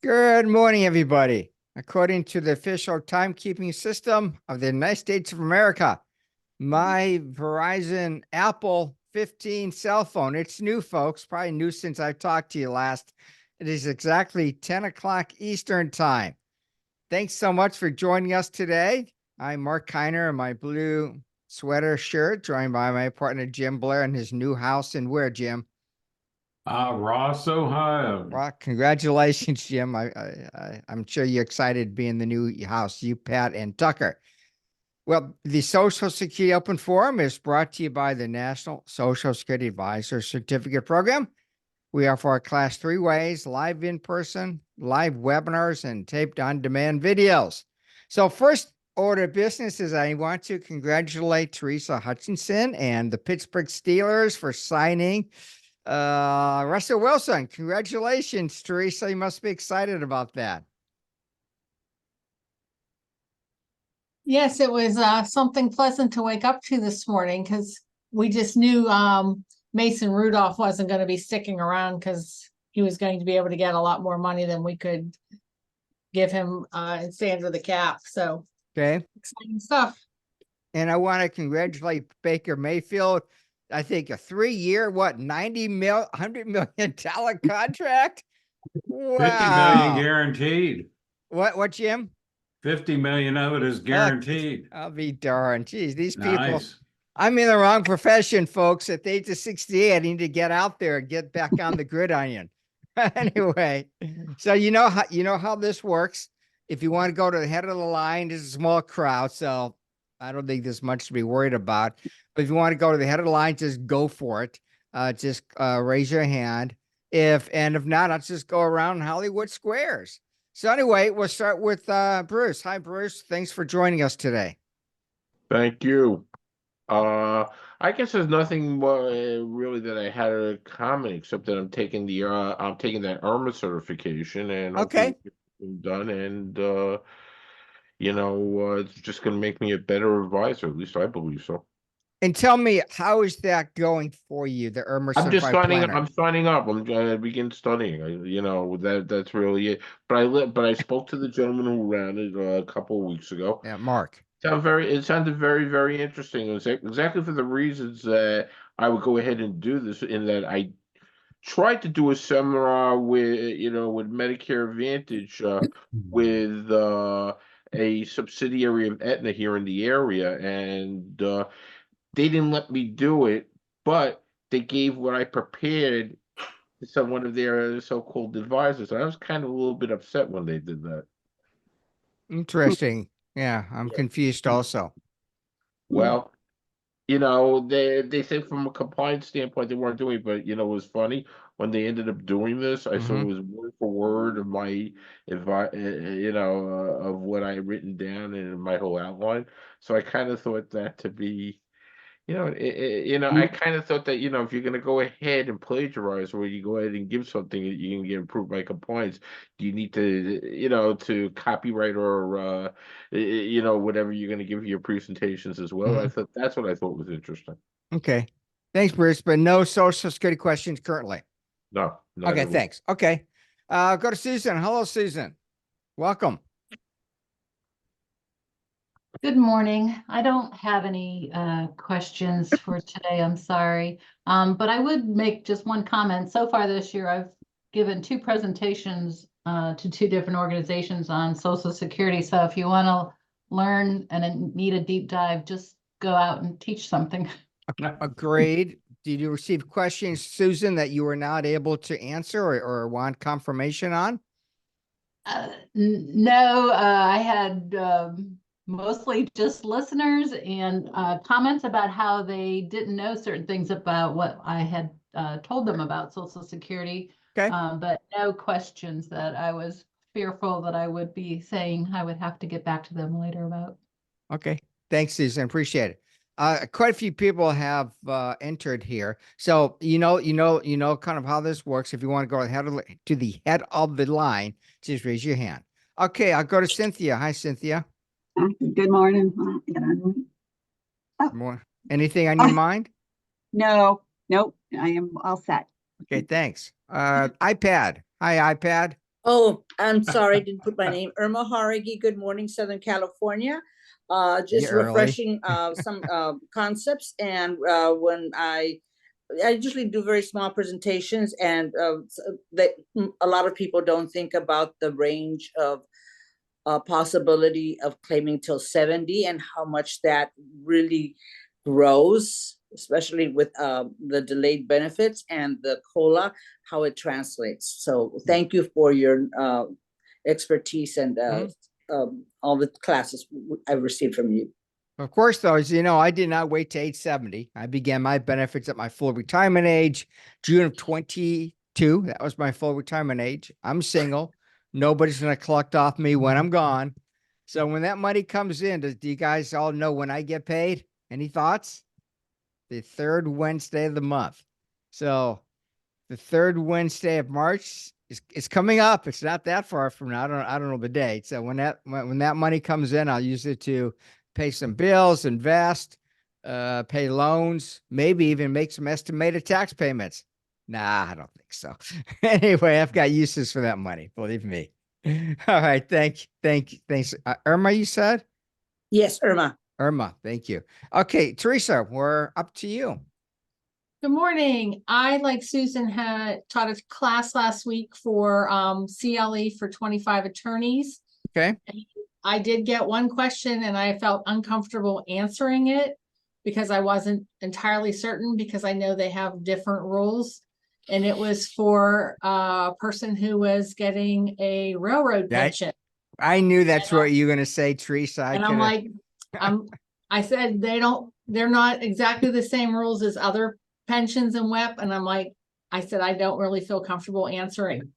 Good morning, everybody. According to the official timekeeping system of the United States of America, my Verizon Apple 15 cell phone, it's new, folks, probably new since I talked to you last. It is exactly 10 o'clock Eastern time. Thanks so much for joining us today. I'm Mark Kiner in my blue sweater shirt, joined by my partner Jim Blair in his new house in where, Jim? Ross, Ohio. Well, congratulations, Jim. I'm sure you're excited to be in the new house, you, Pat, and Tucker. Well, the Social Security Open Forum is brought to you by the National Social Security Advisor Certificate Program. We offer our class 3 ways: live in person, live webinars, and taped on demand videos. So first order of business is I want to congratulate Teresa Hutchinson and the Pittsburgh Steelers for signing Russell Wilson. Congratulations, Teresa. You must be excited about that. Yes, it was something pleasant to wake up to this morning because we just knew Mason Rudolph wasn't going to be sticking around because he was going to be able to get a lot more money than we could give him in Sandra the Cap. So, okay, exciting stuff. And I want to congratulate Baker Mayfield. I think a 3-year, $100 million contract. Wow. 50 million guaranteed. What, Jim? 50 million of it is guaranteed. I'll be darned. Geez, these people. Nice. I'm in the wrong profession, folks. At the age of 68, I need to get out there and get back on the gridiron. Anyway, so you know how this works. If you want to go to the head of the line, it's a small crowd, so I don't think there's much to be worried about. But if you want to go to the head of the line, just go for it. Just raise your hand. If not, I'll just go around Hollywood Squares. So anyway, we'll start with Bruce. Hi, Bruce. Thanks for joining us today. Thank you. I guess there's nothing really that I had a comment except that I'm taking that IRMA certification and okay, it's done, and it's just going to make me a better advisor. At least I believe so. And tell me, how is that going for you, the IRMA certified I'm just signing planner? I'm signing up. I'm going to begin studying. That's really it. But I spoke to the gentleman who ran it a couple of weeks ago. Yeah, Mark. It sounded very, very interesting. It was exactly for the reasons that I would go ahead and do this, in that I tried to do a seminar with Medicare Advantage with a subsidiary of Aetna here in the area, and they didn't let me do it, but they gave what I prepared to one of their so-called advisors. And I was kind of a little bit upset when they did that. Interesting. Yeah, I'm confused also. Well, they say from a compliance standpoint they weren't doing it, but it was funny when they ended up doing this. I saw it was word for word of my advice, of what I had written down in my whole outline. So I kind of thought that to be, I kind of thought that, if you're going to go ahead and plagiarize, or you go ahead and give something that you can get approved by compliance, do you need to, to copyright or, whatever you're going to give your presentations as well? I thought that's what I thought was interesting. Okay. Thanks, Bruce. But no Social Security questions currently. No. Okay, thanks. Okay. Go to Susan. Hello, Susan. Welcome. Good morning. I don't have any questions for today. I'm sorry. But I would make just one comment. So far this year, I've given 2 presentations to 2 different organizations on Social Security. So if you want to learn and need a deep dive, just go out and teach something. Agreed. Did you receive questions, Susan, that you were not able to answer or want confirmation on? No, I had mostly just listeners and comments about how they didn't know certain things about what I had told them about Social Security. Okay. But no questions that I was fearful that I would be saying I would have to get back to them later about. Okay. Thanks, Susan. Appreciate it. Quite a few people have entered here. So, kind of how this works. If you want to go to the head of the line, just raise your hand. Okay. I'll go to Cynthia. Hi, Cynthia. Good morning. More. Anything on your mind? No, nope. I am all set. Okay, thanks. iPad. Hi, iPad. Oh, I'm sorry, I didn't put my name. Irma Haragi, good morning, Southern California. Just You're early. refreshing some concepts, and when I usually do very small presentations, and that a lot of people don't think about the range of possibility of claiming till 70 and how much that really grows, especially with the delayed benefits and the COLA, how it translates. So thank you for your expertise and all the classes I've received from you. Of course, though, as you know, I did not wait to age 70. I began my benefits at my full retirement age, June of 22. That was my full retirement age. I'm single. Nobody's going to collect off me when I'm gone. So when that money comes in, do you guys all know when I get paid? Any thoughts? The third Wednesday of the month. So the third Wednesday of March is coming up. It's not that far from now. I don't know the date. So when that money comes in, I'll use it to pay some bills, invest, pay loans, maybe even make some estimated tax payments. Nah, I don't think so. Anyway, I've got uses for that money, believe me. All right, thanks. Irma, you said? Yes, Irma. Irma, thank you. Okay, Teresa, we're up to you. Good morning. I, like Susan, had taught a class last week for CLE for 25 attorneys. Okay. I did get one question and I felt uncomfortable answering it because I wasn't entirely certain, because I know they have different rules. And it was for a person who was getting a railroad pension. I knew that's what you were going to say, Teresa. And I'm like, I said, they're not exactly the same rules as other pensions and WEP. And I said, I don't really feel comfortable answering.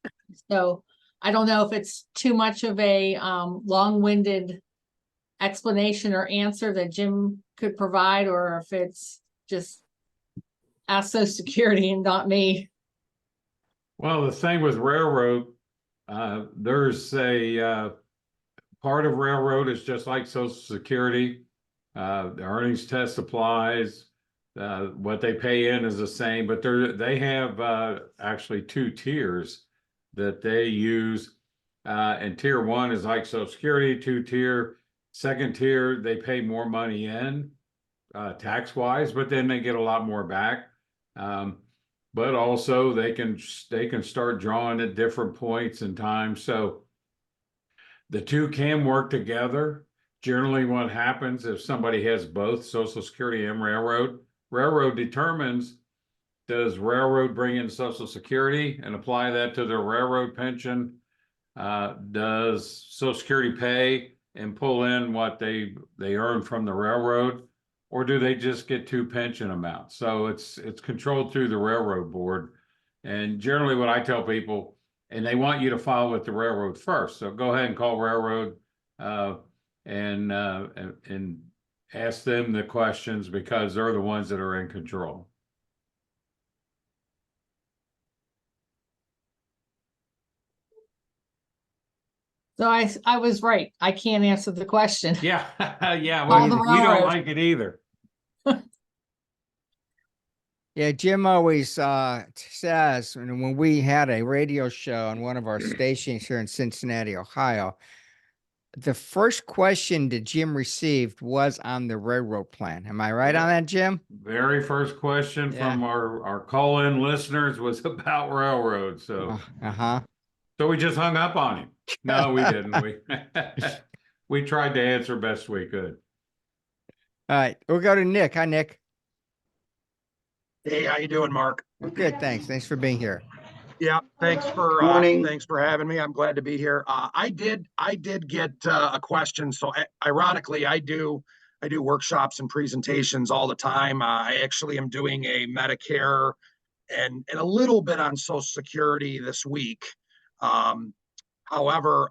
So I don't know if it's too much of a long-winded explanation or answer that Jim could provide, or if it's just ask Social Security and not me. Well, the thing with railroad, there's a part of railroad is just like Social Security. The earnings test applies. What they pay in is the same, but they have actually two tiers that they use. And tier one is like Social Security, second tier, they pay more money in tax wise, but then they get a lot more back. But also they can start drawing at different points in time. So the two can work together. Generally what happens if somebody has both Social Security and railroad determines, does railroad bring in Social Security and apply that to their railroad pension? Does Social Security pay and pull in what they earn from the railroad? Or do they just get two pension amounts? So it's controlled through the railroad board. And generally what I tell people, and they want you to file with the railroad first. So go ahead and call railroad and ask them the questions, because they're the ones that are in control. So I was right. I can't answer the question. Yeah, yeah, Call we the don't railroad. like it either. Yeah, Jim always says, and when we had a radio show on one of our stations here in Cincinnati, Ohio, the first question that Jim received was on the railroad plan. Am I right on that, Jim? Very first question from our call-in listeners was about railroad. So so we just hung up on him. No, we didn't. We tried to answer best we could. All right, we'll go to Nick. Hi, Nick. Hey, how you doing, Mark? Good, thanks. Thanks for being here. Yeah, thanks for Morning. thanks for having me. I'm glad to be here. I did get a question. So ironically, I do workshops and presentations all the time. I actually am doing a Medicare and a little bit on Social Security this week. However,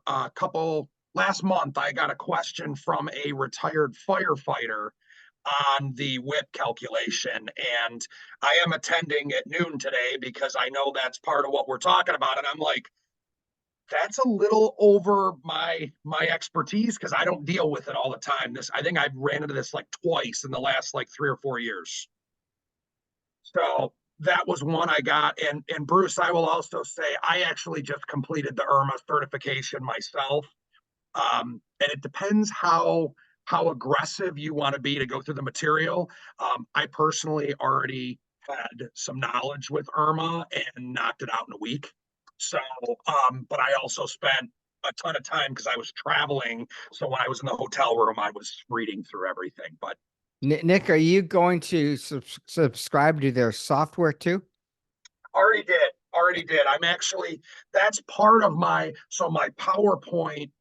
last month I got a question from a retired firefighter on the WIP calculation, and I am attending at noon today because I know that's part of what we're talking about, and I'm like, that's a little over my expertise because I don't deal with it all the time. I think I've ran into this like twice in the last like 3 or 4 years. So that was one I got. And Bruce, I will also say, I actually just completed the IRMA certification myself. And it depends how aggressive you want to be to go through the material. I personally already had some knowledge with IRMA and knocked it out in a week. So, but I also spent a ton of time because I was traveling. So when I was in the hotel room, I was reading through everything. But Nick, are you going to subscribe to their software too? already did. I'm actually, that's part of my PowerPoint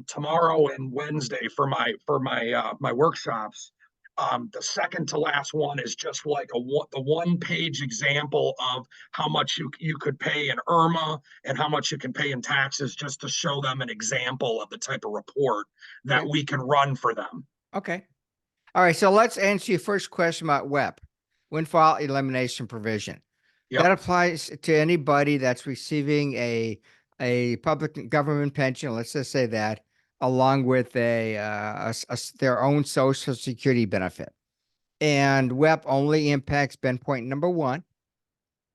tomorrow and Wednesday for my workshops. The second to last one is just like the 1-page example of how much you could pay in IRMA and how much you can pay in taxes, just to show them an example of the type of report that Okay. we can run for them. Okay. All right. So let's answer your first question about WEP, windfall elimination provision. Yep. That applies to anybody that's receiving a public government pension. Let's just say that, along with their own Social Security benefit. And WEP only impacts Ben point number 1,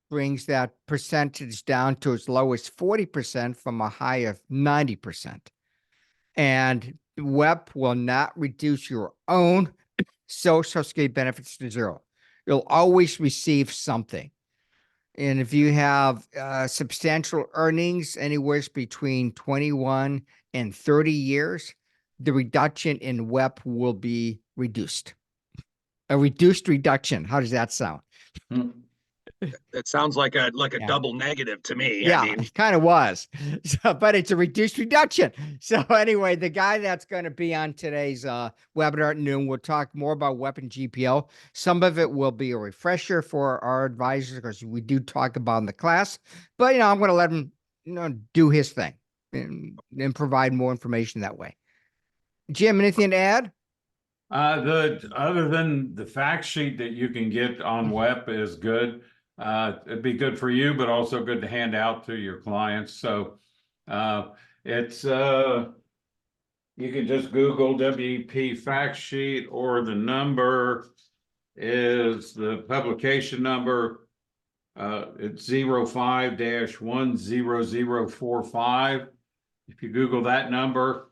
brings that percentage down to as low as 40% from a high of 90%. And WEP will not reduce your own Social Security benefits to 0. You'll always receive something. And if you have substantial earnings anywhere between 21 and 30 years, the reduction in WEP will be reduced. A reduced reduction. How does that sound? It sounds like a Yeah. double negative to me. Yeah, I mean, it kind of was. So, but it's a reduced reduction. So anyway, the guy that's going to be on today's webinar at noon, we'll talk more about WEP and GPO. Some of it will be a refresher for our advisors because we do talk about in the class. But, I'm going to let him, do his thing and provide more information that way. Jim, anything to add? Other than the fact sheet that you can get on WEP is good. It'd be good for you, but also good to hand out to your clients. So it's you can just Google WEP fact sheet, or the number is the publication number. It's 05-10045. If you Google that number,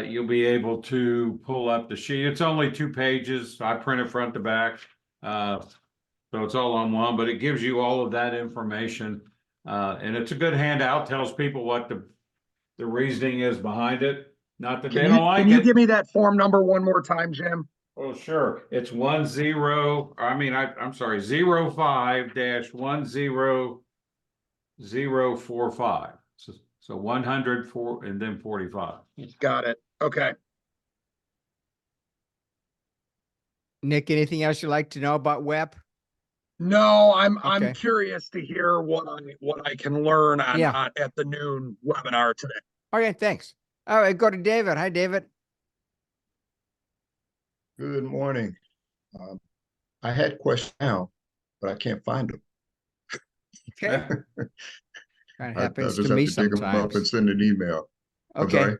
you'll be able to pull up the sheet. It's only 2 pages. I print it front to back. So it's all on one, but it gives you all of that information. And it's a good handout, tells people what the reasoning is behind it. Not that they don't like can you it. give me that form number one more time, Jim? Oh, sure. It's 05-10045. So 104 and then 45. Got it. Okay. Nick, anything else you'd like to know about WEP? No, I'm Okay. curious to hear what I can learn on, Yeah. at the noon webinar today. Okay, thanks. All right, go to David. Hi, David. Good morning. I had questions now, but I can't find them. Okay. That happens just to me have to dig them up and sometimes. send an email. I'm Okay. sorry?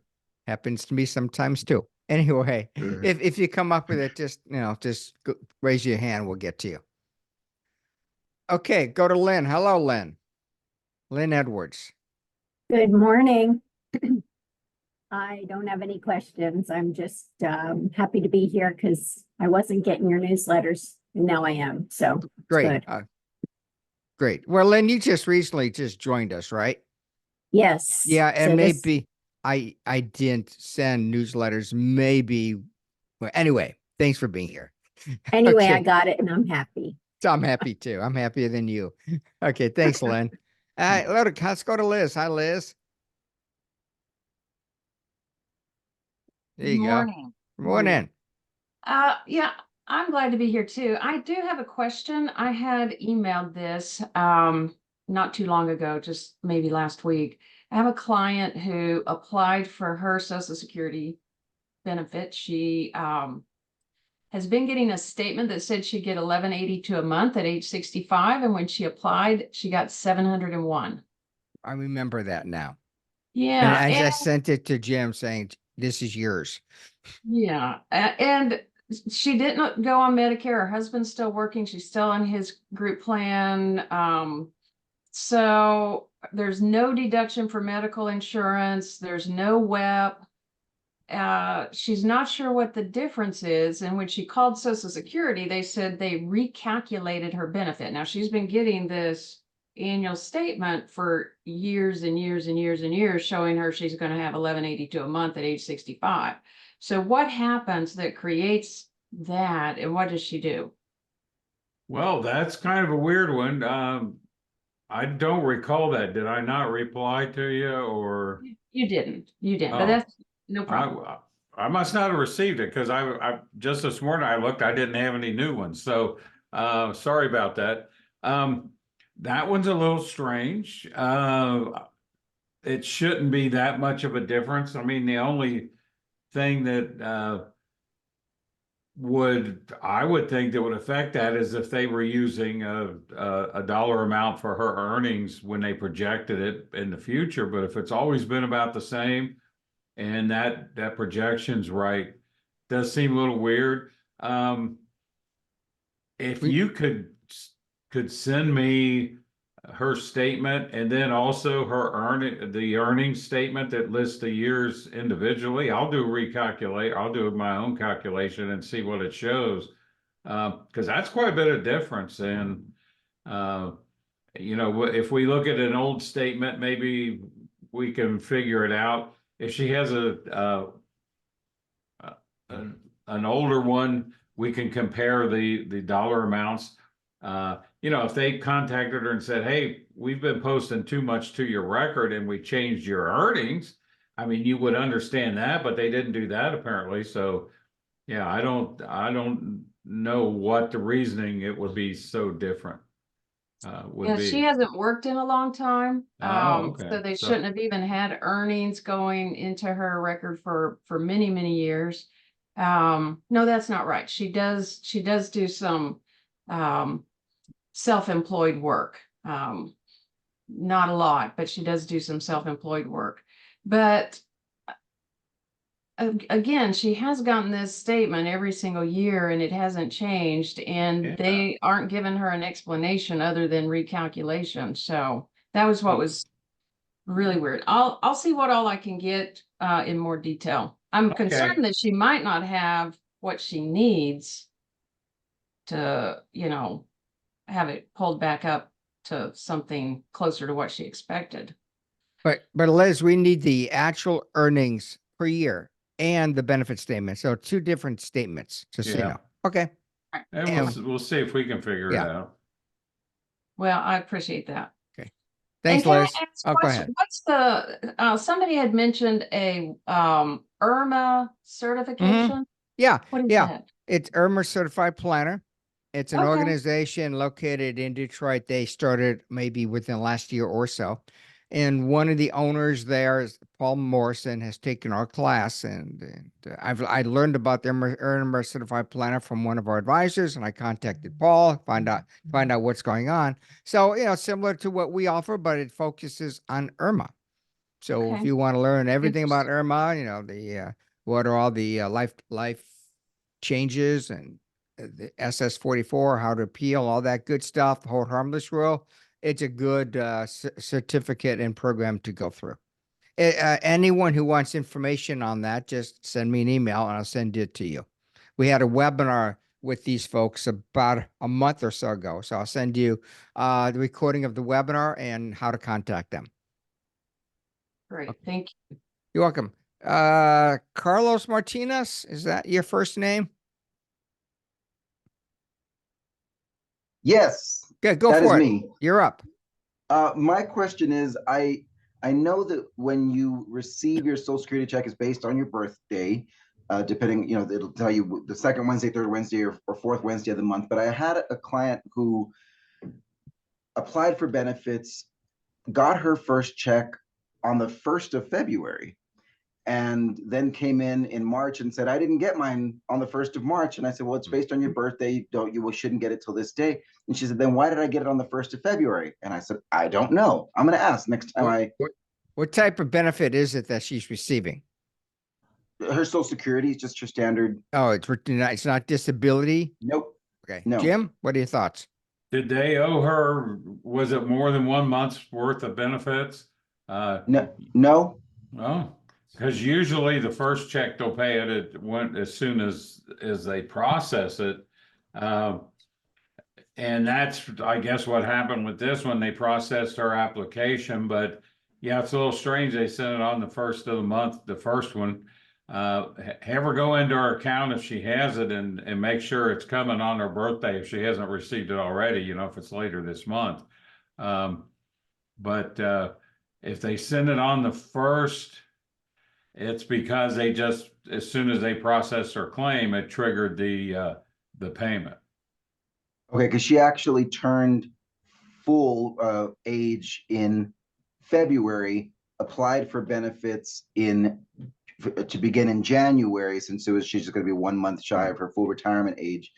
Happens to me sometimes too. Anyway, Mhm. if you come up with it, just raise your hand. We'll get to you. Okay, go to Lynn. Hello, Lynn. Lynn Edwards. Good morning. I don't have any questions. I'm just happy to be here because I wasn't getting your newsletters and now I am. So it's Great. good. Great. Well, Lynn, you just recently joined us, right? Yes. Yeah, and So this- maybe I didn't send newsletters. Maybe. Well, anyway, thanks for being here. Anyway, Okay. I got it and I'm happy. So I'm happy too. I'm happier than you. Okay, thanks, Lynn. All right, let's go to Liz. Hi, Liz. There you go. Morning. Morning. Yeah, I'm glad to be here too. I do have a question. I had emailed this not too long ago, just maybe last week. I have a client who applied for her Social Security benefit. She has been getting a statement that said she'd get $11.82 a month at age 65, and when she applied, she got 701. I remember that now. And Yeah, I just sent it to Jim saying, this is yours. yeah, and she didn't go on Medicare. Her husband's still working. She's still on his group plan. So there's no deduction for medical insurance. There's no WEP. She's not sure what the difference is. And when she called Social Security, they said they recalculated her benefit. Now she's been getting this annual statement for years and years and years and years, showing her she's going to have 1182 a month at age 65. So what happens that creates that, and what does she do? Well, that's kind of a weird one. I don't recall that. Did I not reply to you, or? You didn't, but Oh. that's no problem. I must not have received it, because I just this morning I looked, I didn't have any new ones. So sorry about that. That one's a little strange. It shouldn't be that much of a difference. I mean, the only thing that I would think that would affect that is if they were using a dollar amount for her earnings when they projected it in the future. But if it's always been about the same, and that projection's right, does seem a little weird. If you could send me her statement, and then also the earnings statement that lists the years individually, I'll do my own calculation and see what it shows. Because that's quite a bit of difference. And if we look at an old statement, maybe we can figure it out. If she has an older one, we can compare the dollar amounts. If they contacted her and said, hey, we've been posting too much to your record and we changed your earnings, I mean, you would understand that, but they didn't do that apparently. So yeah, I don't know what the reasoning it would be so different. Yeah, she hasn't worked in a long time. Okay. So they shouldn't have even had earnings going into her record for many, many years. No, that's not right. She does do some self-employed work. Not a lot, but she does do some self-employed work. But again, she has gotten this statement every single year and it hasn't changed, and they aren't giving her an explanation other than recalculation. So that was what was really weird. I'll see what all I can get in more detail. I'm concerned that she might not have what she needs to, have it pulled back up to something closer to what she expected. But Liz, we need the actual earnings per year and the benefit statement. So 2 different statements, just so you know. Okay. And we'll see if we can figure it out. Well, I appreciate that. Okay. Thanks, And can I Liz. ask Oh, go question? ahead. What's the, somebody had mentioned a IRMA certification? Yeah. What is Yeah. that? It's IRMA Certified Planner. It's an Okay. organization located in Detroit. They started maybe within the last year or so. And one of the owners there is Paul Morrison, has taken our class, and I learned about the IRMA Certified Planner from one of our advisors, and I contacted Paul, find out what's going on. So, similar to what we offer, but it focuses on IRMA. So if Okay. you want to learn everything about IRMA, what are all the life changes, and the SS-44, how to appeal, all that good stuff, the hold harmless rule. It's a good certificate and program to go through. Anyone who wants information on that, just send me an email and I'll send it to you. We had a webinar with these folks about a month or so ago. So I'll send you the recording of the webinar and how to contact them. Great. Thank you. You're welcome. Carlos Martinez, is that your first name? Yes, Good, go that for is it. me. You're up. My question is, I know that when you receive your Social Security check is based on your birthday, depending, it'll tell you the second Wednesday, third Wednesday, or fourth Wednesday of the month. But I had a client who applied for benefits, got her first check on the 1st of February, and then came in March and said, I didn't get mine on the 1st of March. And I said, well, it's based on your birthday. You shouldn't get it till this day. And she said, then why did I get it on the 1st of February? And I said, I don't know. I'm going to ask next time What type of benefit is it that she's receiving? her social security is just her standard. Oh, it's not disability? Nope. Okay. No. Jim, what are your thoughts? Did they owe her, was it more than 1 month's worth of benefits? No. Oh, because usually the first check they'll pay as soon as they process it. And that's, I guess, what happened with this one. They processed her application, but yeah, it's a little strange. They sent it on the first of the month, the first one. Have her go into her account if she has it and make sure it's coming on her birthday if she hasn't received it already, if it's later this month. But if they send it on the first, it's because they just, as soon as they process her claim, it triggered the payment. Okay, because she actually turned full age in February, applied for benefits to begin in January, since she's just going to be 1 month shy of her full retirement age.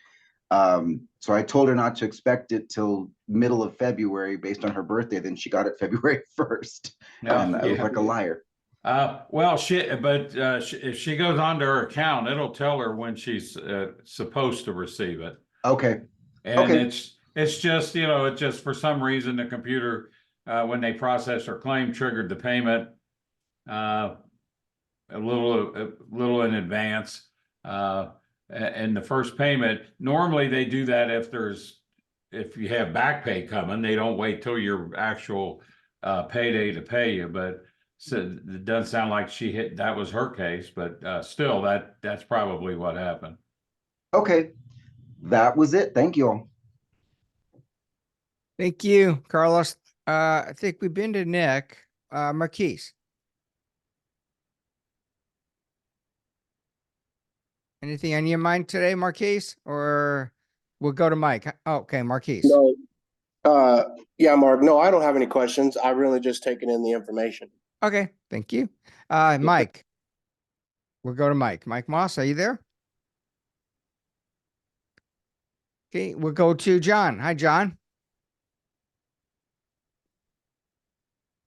So I told her not to expect it till middle of February based on her birthday. Then she got it February 1st, and I look like a liar. Well, if she goes onto her account, it'll tell her when she's supposed to receive it. Okay. And Okay. it's just, it's just for some reason the computer, when they process her claim, triggered the payment a little in advance. And the first payment, normally they do that if you have back pay coming, they don't wait till your actual payday to pay you. But so it doesn't sound like that was her case, but still that's probably what happened. Okay. That was it. Thank you all. Thank you, Carlos. I think we've been to Nick. Marquise. Anything on your mind today, Marquise? Or we'll go to Mike. Oh, okay, Marquise. No. Yeah, Mark. No, I don't have any questions. I really just taken in the information. Okay, thank you. Mike. We'll go to Mike. Mike Moss, are you there? Okay, we'll go to John. Hi, John.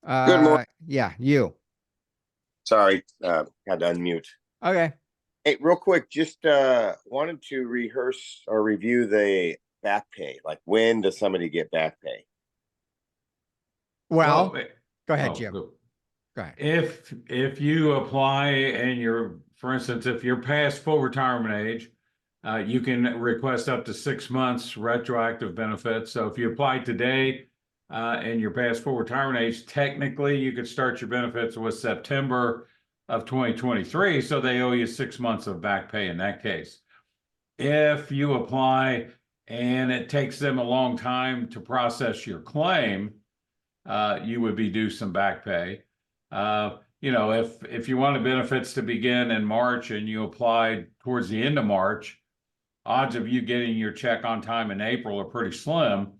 Good morning. Yeah, you. Sorry, had to unmute. Okay. Hey, real quick, just wanted to rehearse or review the back pay. Like, when does somebody get back pay? Well, Oh, go ahead, oh, Jim. go. Go ahead. If you apply and for instance, if you're past full retirement age, you can request up to 6 months retroactive benefits. So if you apply today and you're past full retirement age, technically you could start your benefits with September of 2023. So they owe you 6 months of back pay in that case. If you apply and it takes them a long time to process your claim, you would be due some back pay. If you wanted benefits to begin in March and you applied towards the end of March, odds of you getting your check on time in April are pretty slim.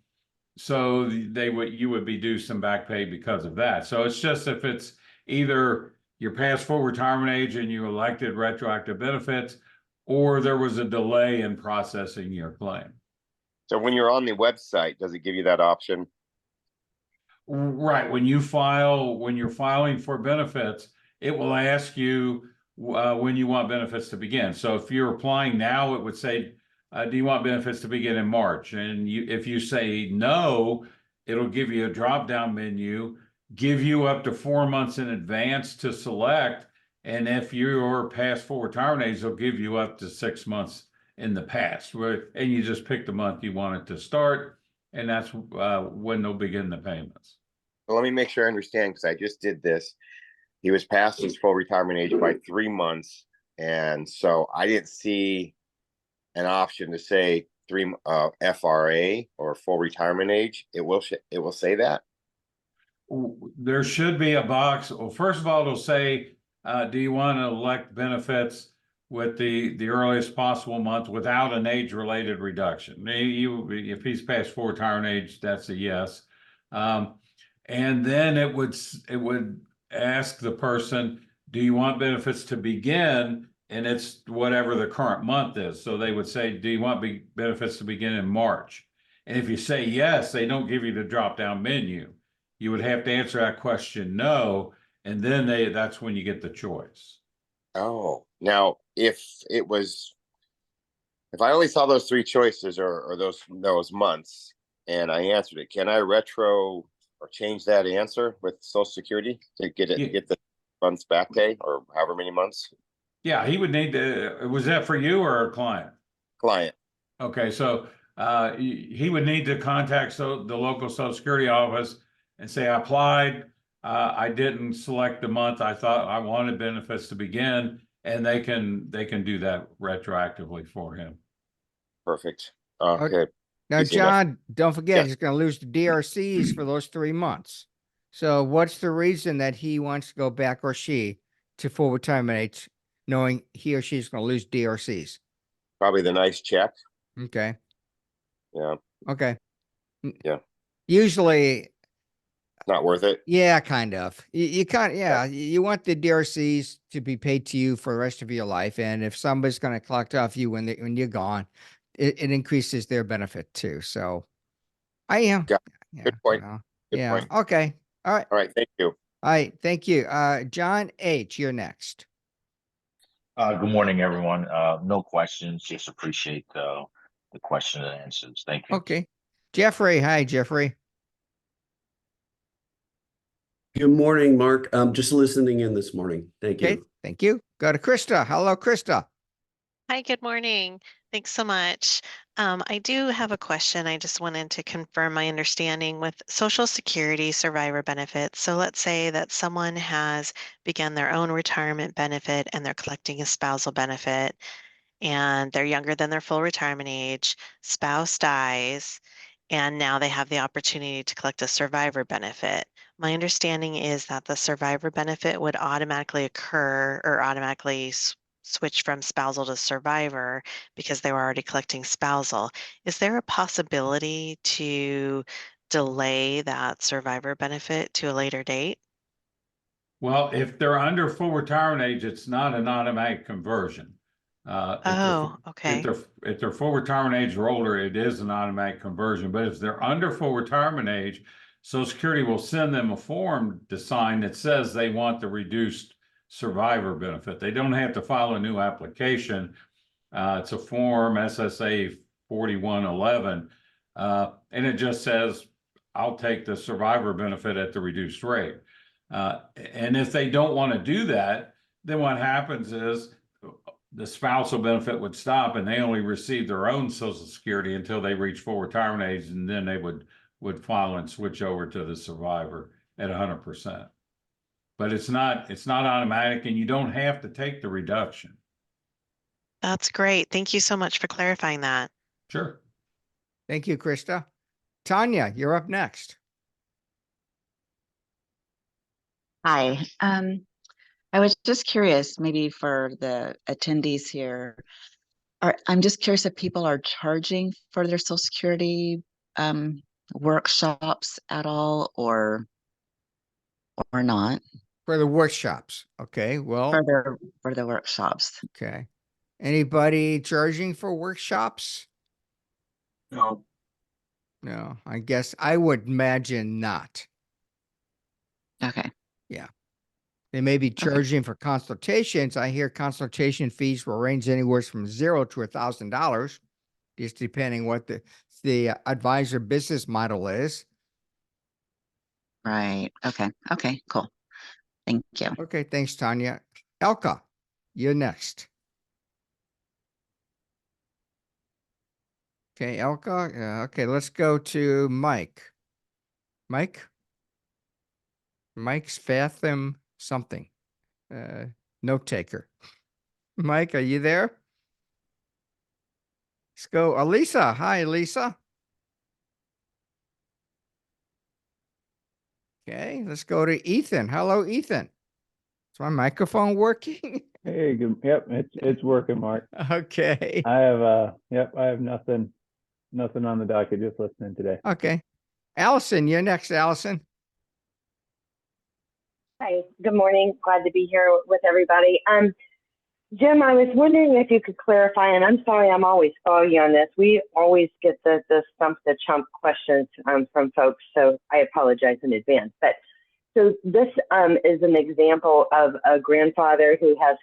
So you would be due some back pay because of that. So it's just if it's either you're past full retirement age and you elected retroactive benefits, or there was a delay in processing your claim. So when you're on the website, does it give you that option? Right. When you're filing for benefits, it will ask you when you want benefits to begin. So if you're applying now, it would say, do you want benefits to begin in March? And if you say no, it'll give you a drop-down menu, give you up to 4 months in advance to select. And if you're past full retirement age, they'll give you up to 6 months in the past. And you just pick the month you want it to start. And that's when they'll begin the payments. Well, let me make sure I understand, because I just did this. He was past his full retirement age by 3 months. And so I didn't see an option to say FRA or full retirement age. It will say that. There should be a box. Well, first of all, it'll say, do you want to elect benefits with the earliest possible month without an age-related reduction? If he's past full retirement age, that's a yes. And then it would ask the person, do you want benefits to begin? And it's whatever the current month is. So they would say, do you want benefits to begin in March? And if you say yes, they don't give you the drop-down menu. You would have to answer that question no, and then that's when you get the choice. Oh, Now, if I only saw those three choices or those months and I answered it, can I retro or change that answer with Social Security to get Yeah. get the months back pay or however many months? Yeah, he would need to, was that for you or a client? Client. Okay, so he would need to contact the local Social Security office and say, I applied, I didn't select the month I thought I wanted benefits to begin, and they can do that retroactively for him. Perfect. Okay. Now, Easy enough. John, don't forget, Yeah. he's going to lose the DRCs for those 3 months. So what's the reason that he wants to go back, or she, to full retirement age, knowing he or she's going to lose DRCs? Probably the nice check. Okay. Yeah. Okay. Yeah. Usually, Not worth it. yeah, kind of. You kind, yeah, you want the DRCs to be paid to you for the rest of your life, and if somebody's going to collect off you when you're gone, it increases their benefit too. So, I am. Yeah. Yeah. Good point. well, Good yeah. point. Okay. All right. All right. Thank you. All right. Thank you. John H., you're next. Good morning, everyone. No questions, just appreciate the question and answers. Thank you. Okay. Jeffrey. Hi, Jeffrey. Good morning, Mark. I'm just listening in this morning. Thank Okay. you. Thank you. Go to Krista. Hello, Krista. Hi, good morning. Thanks so much. I do have a question. I just wanted to confirm my understanding with Social Security survivor benefits. So let's say that someone has begun their own retirement benefit and they're collecting a spousal benefit, and they're younger than their full retirement age, spouse dies, and now they have the opportunity to collect a survivor benefit. My understanding is that the survivor benefit would automatically occur or automatically switch from spousal to survivor because they were already collecting spousal. Is there a possibility to delay that survivor benefit to a later date? Well, if they're under full retirement age, it's not an automatic conversion. Oh, okay. If they're full retirement age or older, it is an automatic conversion. But if they're under full retirement age, Social Security will send them a form to sign that says they want the reduced survivor benefit. They don't have to file a new application. It's a form SSA 4111, and it just says, I'll take the survivor benefit at the reduced rate. And if they don't want to do that, then what happens is the spousal benefit would stop and they only receive their own Social Security until they reach full retirement age, and then they would file and switch over to the survivor at 100%. But it's not automatic, and you don't have to take the reduction. That's great. Thank you so much for clarifying that. Sure. Thank you, Krista. Tanya, you're up next. Hi. I was just curious, maybe for the attendees here, I'm just curious if people are charging for their Social Security workshops at all, or not? For the workshops. Okay. Well, For the workshops. okay. Anybody charging for workshops? No. No, I guess I would imagine not. Okay. Yeah. They may be charging for consultations. I hear consultation fees will range anywhere from $0 to $1,000, just depending what the advisor business model is. Right. Okay. Okay, cool. Thank you. Okay, thanks, Tanya. Elka, you're next. Okay, Elka. Okay, let's go to Mike. Mike's Fathom something. Note taker. Mike, are you there? Let's go. Elisa. Hi, Elisa. Okay, let's go to Ethan. Hello, Ethan. Is my microphone working? Hey, good. Yep, it's working, Mark. Okay. I have I have nothing on the docket, just listening today. Okay. Allison, you're next, Allison. Hi, good morning. Glad to be here with everybody. Jim, I was wondering if you could clarify, and I'm sorry, I'm always foggy on this. We always get the stump the chump questions from folks, so I apologize in advance. But so this is an example of a grandfather who has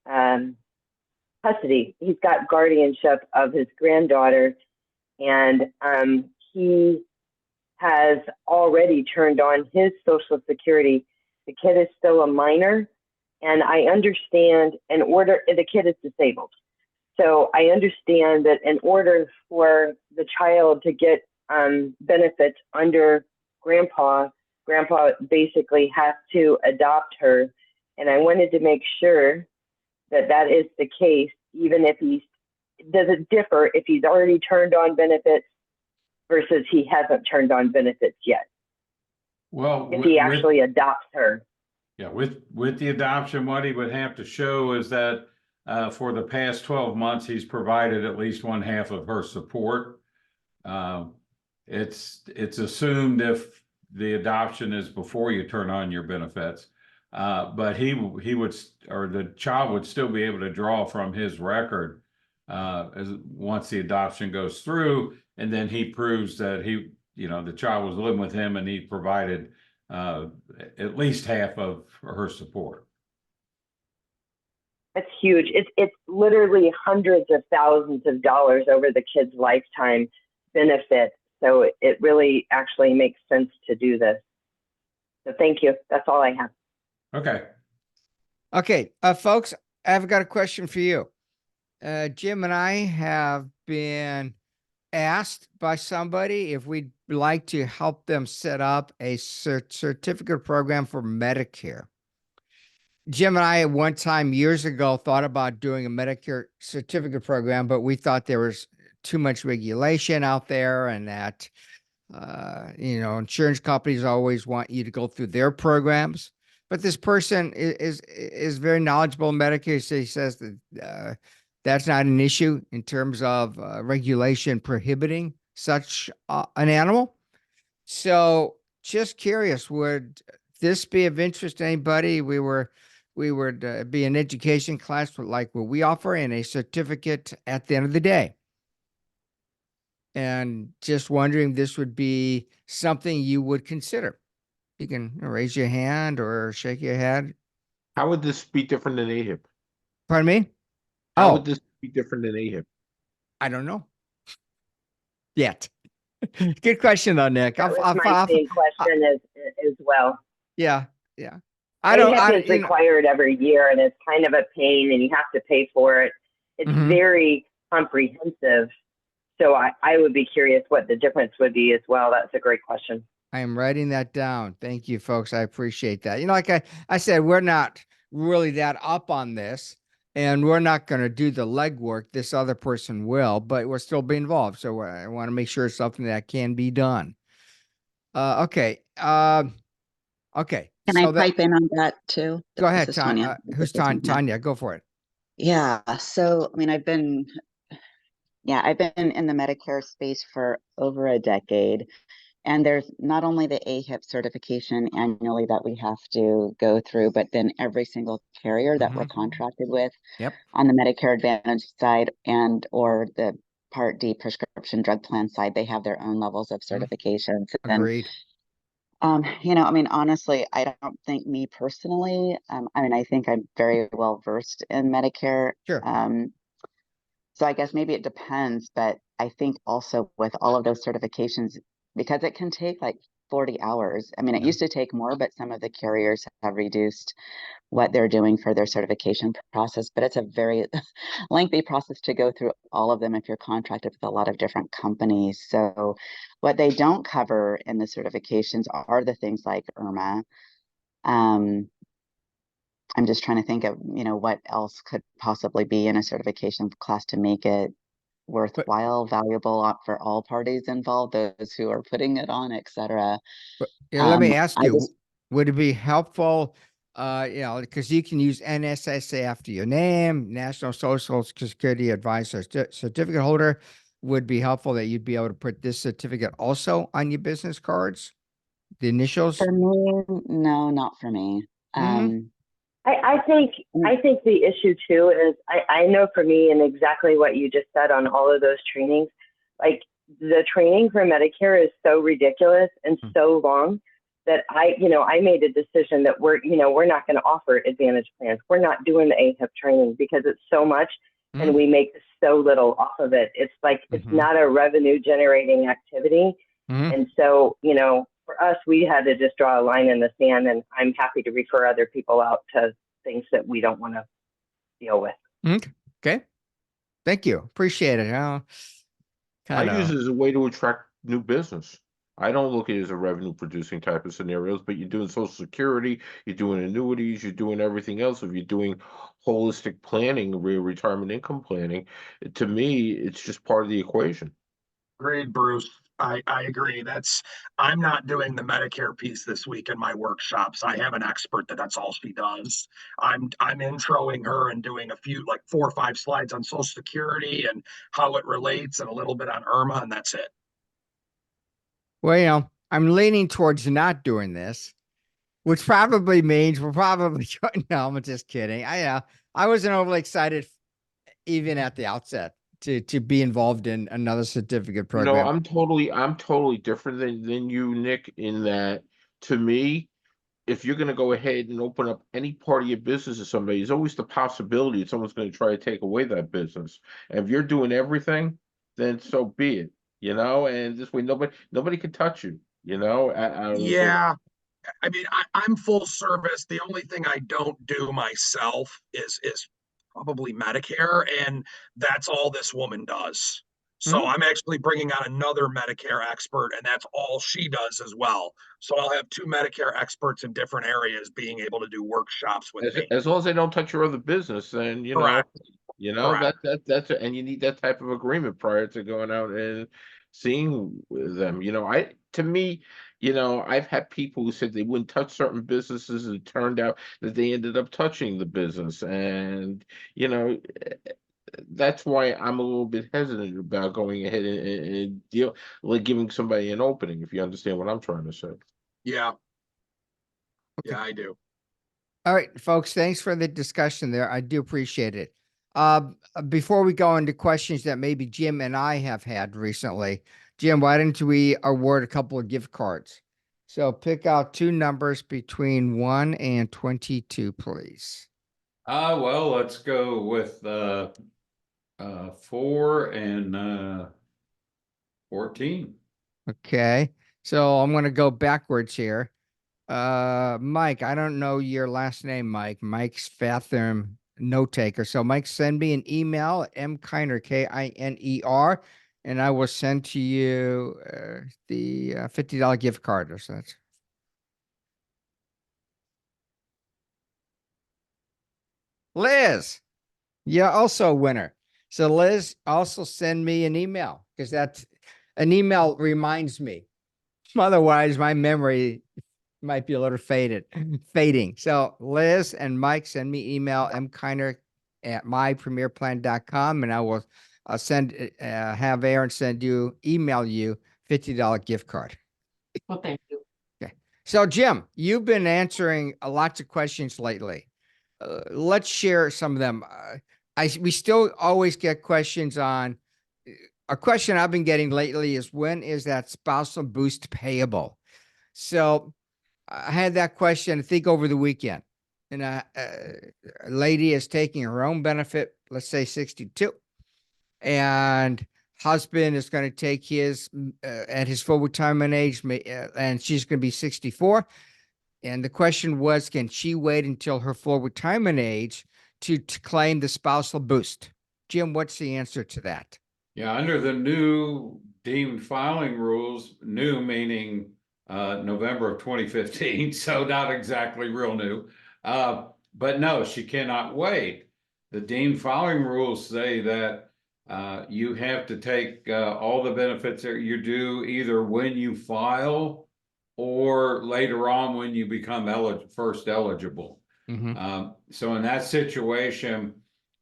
custody. He's got guardianship of his granddaughter, and he has already turned on his Social Security. The kid is still a minor, and I understand the kid is disabled. So I understand that in order for the child to get benefits under grandpa basically has to adopt her. And I wanted to make sure that that is the case, even if does it differ if he's already turned on benefits versus he hasn't turned on benefits yet? Well, if he actually adopts her. Yeah, with the adoption, what he would have to show is that for the past 12 months, he's provided at least one half of her support. It's assumed if the adoption is before you turn on your benefits, but he would, or the child would still be able to draw from his record once the adoption goes through, and then he proves that the child was living with him and he provided at least half of her support. That's huge. It's literally hundreds of thousands of dollars over the kid's lifetime benefit. So it really actually makes sense to do this. So thank you. That's all I have. Okay. Okay, folks, I've got a question for you. Jim and I have been asked by somebody if we'd like to help them set up a certificate program for Medicare. Jim and I at one time years ago thought about doing a Medicare certificate program, but we thought there was too much regulation out there, and that insurance companies always want you to go through their programs. But this person is very knowledgeable in Medicare, so he says that that's not an issue in terms of regulation prohibiting such an animal. So just curious, would this be of interest to anybody? We would be an education class like what we offer, and a certificate at the end of the day. And just wondering if this would be something you would consider. You can raise your hand or shake your head. How would this be different than AHIP? Pardon me? How would this be different than AHIP? I don't know. Yet. Good question though, Nick. That was my same question as well. Yeah. AHIP is required every year, and it's kind of a pain, and you have to pay for it. It's very comprehensive. So I would be curious what the difference would be as well. That's a great question. I am writing that down. Thank you, folks. I appreciate that. Like I said, we're not really that up on this, and we're not going to do the legwork. This other person will, but we'll still be involved. So I want to make sure it's something that can be done. Okay. Okay. Can I pipe in on that too? Go ahead, Tanya. Who's Tanya? Go for it. Yeah. So, I mean, I've been in the Medicare space for over a decade. And there's not only the AHIP certification annually that we have to go through, but then every single carrier that we're contracted with on the Medicare Advantage side and or the Part D prescription drug plan side, they have their own levels of certifications. Agreed. And, honestly, I don't think me personally, I think I'm very well versed in Medicare. Sure. So I guess maybe it depends, but I think also with all of those certifications, because it can take like 40 hours. I mean, it used to take more, but some of the carriers have reduced what they're doing for their certification process. But it's a very lengthy process to go through all of them if you're contracted with a lot of different companies. So what they don't cover in the certifications are the things like IRMA. I'm just trying to think of, what else could possibly be in a certification class to make it worthwhile, valuable for all parties involved, those who are putting it on, etc. Let me ask you, would it be helpful, because you can use NSSA after your name, National Social Security Advisor certificate holder, would be helpful that you'd be able to put this certificate also on your business cards, the initials? For me, no, not for me. I think the issue too is I know for me, and exactly what you just said on all of those trainings, like the training for Medicare is so ridiculous and so long that I made a decision that we're not going to offer Advantage plans. We're not doing the AHIP training because it's so much and we make so little off of it. It's like, it's not a revenue generating activity. And so, for us, we had to just draw a line in the sand, and I'm happy to refer other people out to things that we don't want to deal with. Okay. Thank you. Appreciate it. I use it as a way to attract new business. I don't look at it as a revenue producing type of scenarios, but you're doing Social Security, you're doing annuities, you're doing everything else. If you're doing holistic planning, retirement income planning, to me, it's just part of the equation. Agreed, Bruce. I agree. I'm not doing the Medicare piece this week in my workshops. I have an expert that's all she does. I'm introing her and doing a few, like 4 or 5 slides on Social Security and how it relates, and a little bit on IRMA, and that's it. Well, I'm leaning towards not doing this, which probably means we're probably no, I'm just kidding. I wasn't overly excited even at the outset to be involved in another certificate program. I'm totally different than you, Nick, in that, to me, if you're going to go ahead and open up any part of your business to somebody, there's always the possibility that someone's going to try to take away that business. And if you're doing everything, then so be it, and this way nobody can touch you, Yeah. I mean, I'm full service. The only thing I don't do myself is probably Medicare, and that's all this woman does. So I'm actually bringing on another Medicare expert, and that's all she does as well. So I'll have 2 Medicare experts in different areas being able to do workshops with me. As long as they don't touch your other business, then Correct. that's and you need that type of agreement prior to going out and seeing them. To me, I've had people who said they wouldn't touch certain businesses, and it turned out that they ended up touching the business. And, that's why I'm a little bit hesitant about going ahead and deal, like giving somebody an opening, if you understand what I'm trying to say. Yeah. Yeah, I do. All right, folks, thanks for the discussion there. I do appreciate it. Before we go into questions that maybe Jim and I have had recently, Jim, why don't we award a couple of gift cards? So pick out 2 numbers between 1 and 22, please. Well, let's go with 4 and 14. Okay, so I'm going to go backwards here. Mike, I don't know your last name, Mike. Mike's Fathom note taker. So Mike, send me an email at mkiner, Kiner, and I will send to you the $50 gift card. So that's Liz. Yeah, also a winner. So Liz, also send me an email, because that's an email reminds me. Otherwise, my memory might be a little fading. So Liz and Mike, send me email mkiner@mypremierplan.com, and I will have Aaron email you $50 gift card. Well, thank you. Okay. So Jim, you've been answering lots of questions lately. Let's share some of them. We still always get questions on. A question I've been getting lately is, when is that spousal boost payable? So I had that question, I think, over the weekend. And a lady is taking her own benefit, let's say 62. And husband is going to take his at his full retirement age, and she's going to be 64. And the question was, can she wait until her full retirement age to claim the spousal boost? Jim, what's the answer to that? Yeah, under the new deemed filing rules, new meaning November of 2015, so not exactly real new. But no, she cannot wait. The deemed filing rules say that you have to take all the benefits that you do either when you file or later on when you become first eligible. So in that situation,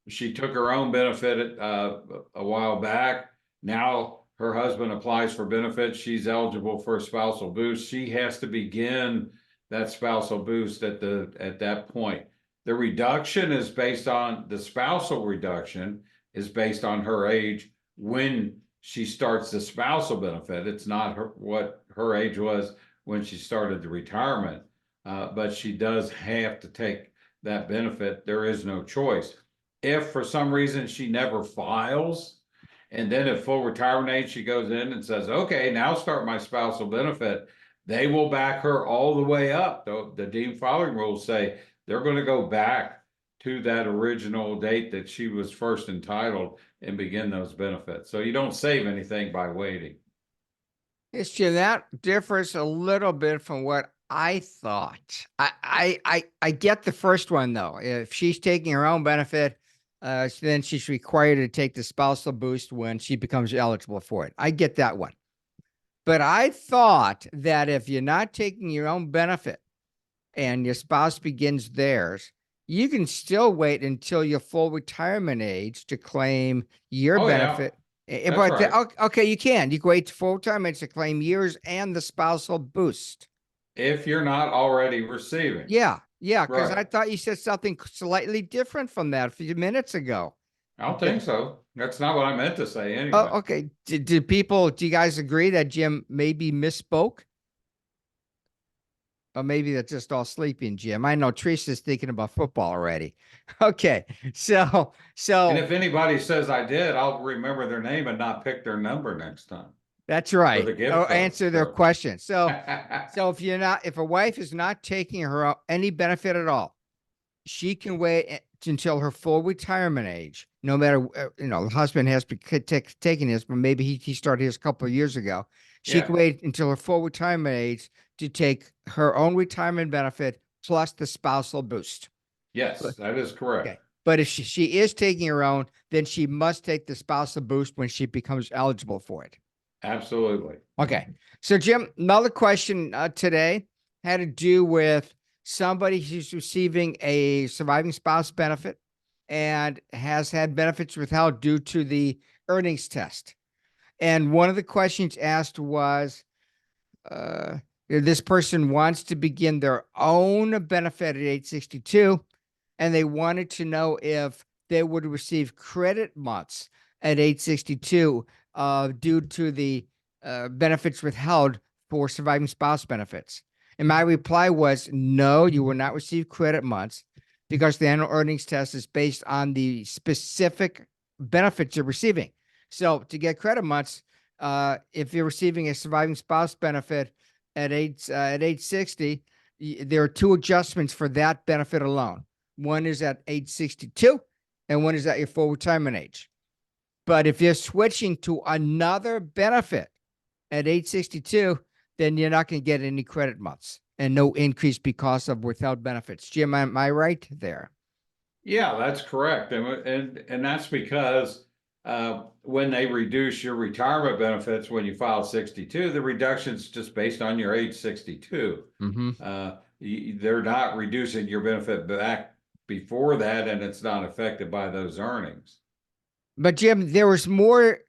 she took her own benefit a while back. Now her husband applies for benefits. She's eligible for a spousal boost. She has to begin that spousal boost at that point. The reduction is based on the spousal reduction is based on her age when she starts the spousal benefit. It's not what her age was when she started the retirement. But she does have to take that benefit. There is no choice. If for some reason she never files, and then at full retirement age, she goes in and says, okay, now start my spousal benefit, they will back her all the way up. The deemed filing rules say they're going to go back to that original date that she was first entitled and begin those benefits. So you don't save anything by waiting. Yes, Jim, that differs a little bit from what I thought. I get the first one though. If she's taking her own benefit, then she's required to take the spousal boost when she becomes eligible for it. I get that one. But I thought that if you're not taking your own benefit and your spouse begins theirs, you can still wait until your full retirement age to claim your Oh, yeah. benefit. That's But right. okay, you can. You can wait to full retirement to claim yours and the spousal boost. If you're not already receiving. Yeah, because I Right. thought you said something slightly different from that a few minutes ago. I don't think so. That's not what I meant to say anyway. Oh, okay. Do you guys agree that Jim maybe misspoke? Or maybe that's just all sleeping, Jim. I know Teresa's thinking about football already. Okay, so And if anybody says I did, I'll remember their name and not pick their number next time. that's right. the gift Or card, answer their so. question. So if a wife is not taking any benefit at all, she can wait until her full retirement age. No matter, the husband has taken his, but maybe he started his a couple of years ago. She can Yeah. wait until her full retirement age to take her own retirement benefit plus the spousal boost. Yes, that is correct. Okay. But if she is taking her own, then she must take the spousal boost when she becomes eligible for it. Absolutely. Okay. So, Jim, another question today had to do with somebody who's receiving a surviving spouse benefit and has had benefits withheld due to the earnings test. And one of the questions asked was, this person wants to begin their own benefit at age 62, and they wanted to know if they would receive credit months at age 62 due to the benefits withheld for surviving spouse benefits. And my reply was, no, you will not receive credit months because the annual earnings test is based on the specific benefits you're receiving. So to get credit months, if you're receiving a surviving spouse benefit at age 60, there are two adjustments for that benefit alone. One is at age 62 and one is at your full retirement age. But if you're switching to another benefit at age 62, then you're not going to get any credit months and no increase because of withheld benefits. Jim, am I right there? Yeah, that's correct. And that's because when they reduce your retirement benefits when you file 62, the reduction's just based on your age 62. They're not reducing your benefit back before that, and it's not affected by those earnings. But Jim, there was more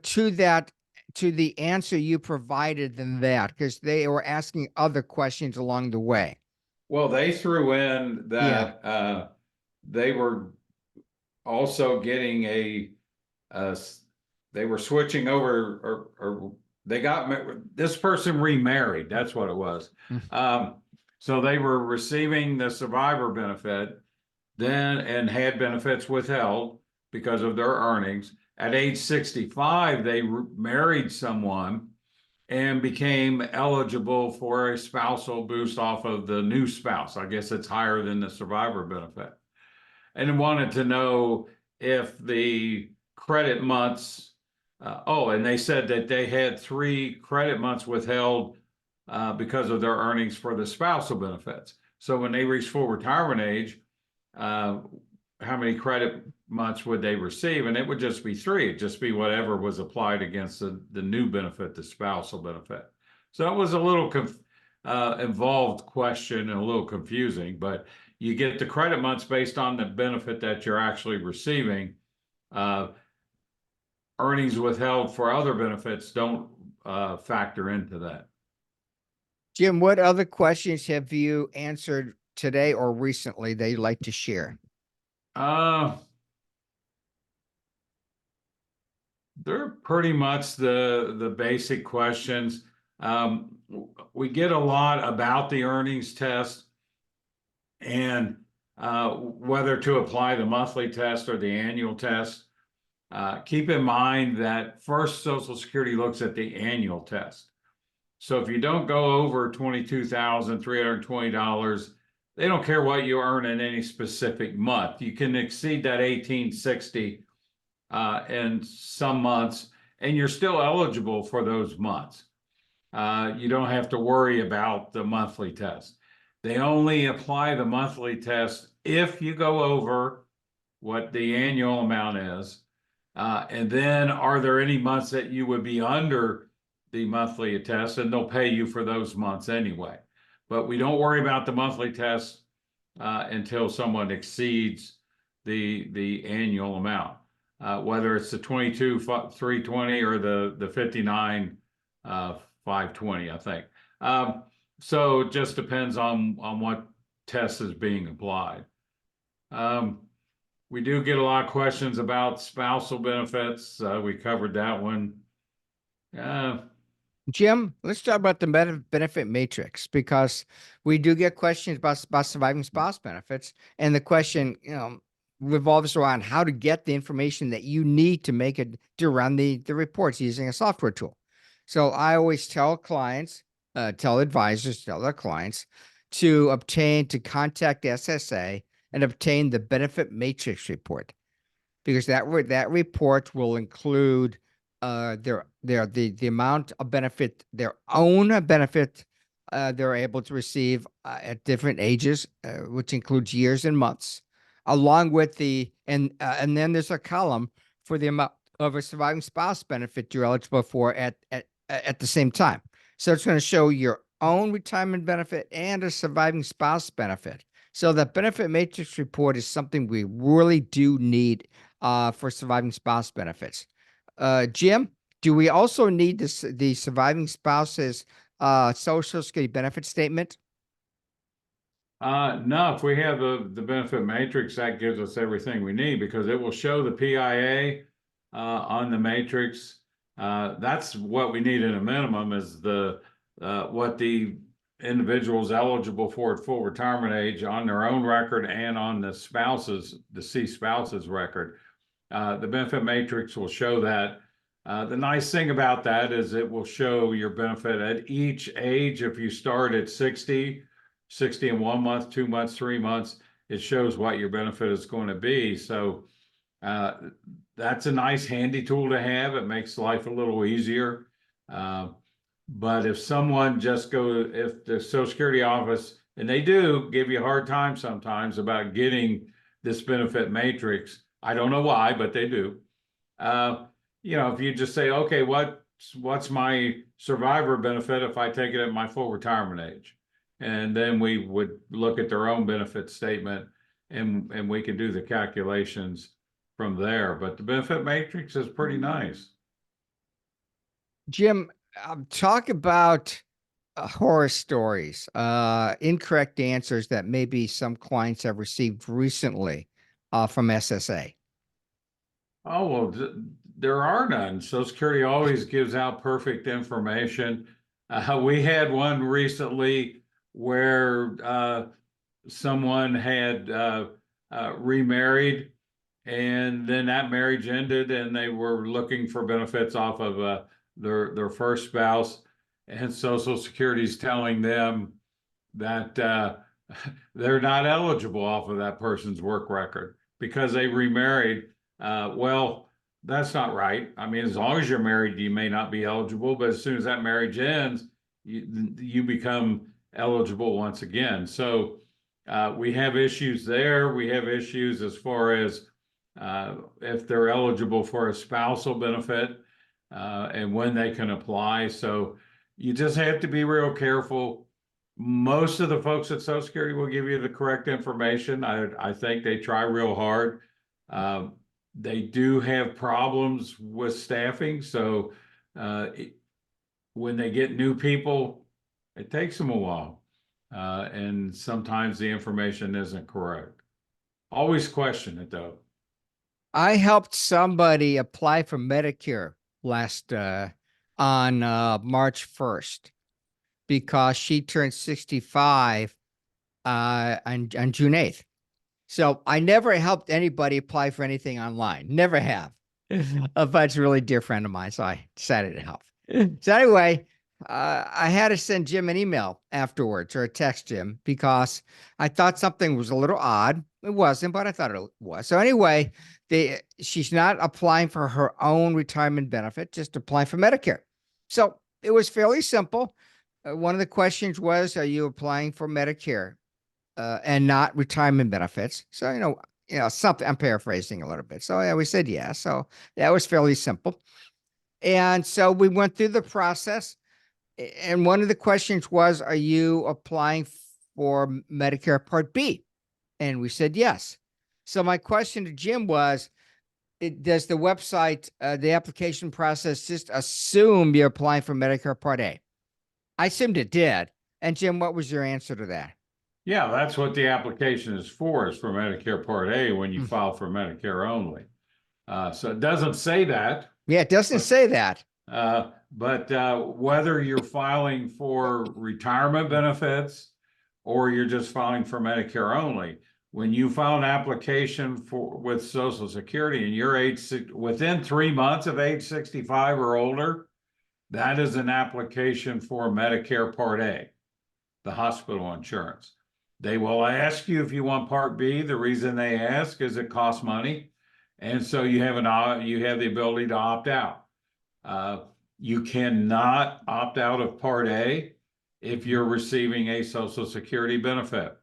to that, to the answer you provided than that, because they were asking other questions along the way. Well, they threw in that they were also getting they were switching over, or they got, this person remarried. That's what it was. So they were receiving the survivor benefit then and had benefits withheld because of their earnings. At age 65, they married someone and became eligible for a spousal boost off of the new spouse. I guess it's higher than the survivor benefit. And wanted to know if the credit months, and they said that they had 3 credit months withheld because of their earnings for the spousal benefits. So when they reach full retirement age, how many credit months would they receive? And it would just be 3. It'd just be whatever was applied against the new benefit, the spousal benefit. So it was a little involved question and a little confusing, but you get the credit months based on the benefit that you're actually receiving. Earnings withheld for other benefits don't factor into that. Jim, what other questions have you answered today or recently that you'd like to share? They're pretty much the basic questions. We get a lot about the earnings test and whether to apply the monthly test or the annual test. Keep in mind that first Social Security looks at the annual test. So if you don't go over $22,320, they don't care what you earn in any specific month. You can exceed that 1860 in some months, and you're still eligible for those months. You don't have to worry about the monthly test. They only apply the monthly test if you go over what the annual amount is. And then are there any months that you would be under the monthly test, and they'll pay you for those months anyway. But we don't worry about the monthly test until someone exceeds the annual amount, whether it's the 22,320 or the 59,520, I think. So it just depends on what test is being applied. We do get a lot of questions about spousal benefits. We covered that one. Jim, let's talk about the benefit matrix, because we do get questions about surviving spouse benefits. And the question, revolves around how to get the information that you need to make it to run the reports using a software tool. So I always tell clients, tell advisors, tell their clients to contact SSA and obtain the benefit matrix report, because that report will include the amount of benefit, their own benefit they're able to receive at different ages, which includes years and months, along with and then there's a column for the amount of a surviving spouse benefit you're eligible for at the same time. So it's going to show your own retirement benefit and a surviving spouse benefit. So the benefit matrix report is something we really do need for surviving spouse benefits. Jim, do we also need the surviving spouse's Social Security benefit statement? No, if we have the benefit matrix, that gives us everything we need, because it will show the PIA on the matrix. That's what we need at a minimum, is what the individual's eligible for at full retirement age on their own record and on the deceased spouse's record. The benefit matrix will show that. The nice thing about that is it will show your benefit at each age. If you start at 60 in 1 month, 2 months, 3 months, it shows what your benefit is going to be. So that's a nice handy tool to have. It makes life a little easier. But if someone if the Social Security office, and they do give you a hard time sometimes about getting this benefit matrix, I don't know why, but they do. If you just say, okay, what's my survivor benefit if I take it at my full retirement age? And then we would look at their own benefit statement, and we can do the calculations from there. But the benefit matrix is pretty nice. Jim, talk about horror stories, incorrect answers that maybe some clients have received recently from SSA. Oh, well, there are none. Social Security always gives out perfect information. We had one recently where someone had remarried, and then that marriage ended, and they were looking for benefits off of their first spouse, and Social Security is telling them that they're not eligible off of that person's work record because they remarried. Well, that's not right. I mean, as long as you're married, you may not be eligible, but as soon as that marriage ends, you become eligible once again. So we have issues there. We have issues as far as if they're eligible for a spousal benefit and when they can apply. So you just have to be real careful. Most of the folks at Social Security will give you the correct information. I think they try real hard. They do have problems with staffing. So when they get new people, it takes them a while. And sometimes the information isn't correct. Always question it, though. I helped somebody apply for Medicare last on March 1st because she turned 65 on June 8th. So I never helped anybody apply for anything online. Never have. But it's a really dear friend of mine, so I decided to help. So anyway, I had to send Jim an email afterwards or a text Jim because I thought something was a little odd. It wasn't, but I thought it was. So anyway, she's not applying for her own retirement benefit, just applying for Medicare. So it was fairly simple. One of the questions was, are you applying for Medicare and not retirement benefits? So, you know, something, I'm paraphrasing a little bit. So yeah, we said yes. So that was fairly simple. And so we went through the process. And one of the questions was, are you applying for Medicare Part B? And we said yes. So my question to Jim was, does the website, the application process just assume you're applying for Medicare Part A? I assumed it did. And Jim, what was your answer to that? Yeah, that's what the application is for Medicare Part A when you file for Medicare only. So it doesn't say that. Yeah, it doesn't say that. But whether you're filing for retirement benefits or you're just filing for Medicare only, when you file an application with Social Security and you're within 3 months of age 65 or older, that is an application for Medicare Part A, the hospital insurance. They will ask you if you want Part B. The reason they ask is it costs money. And so you have the ability to opt out. You cannot opt out of Part A if you're receiving a Social Security benefit.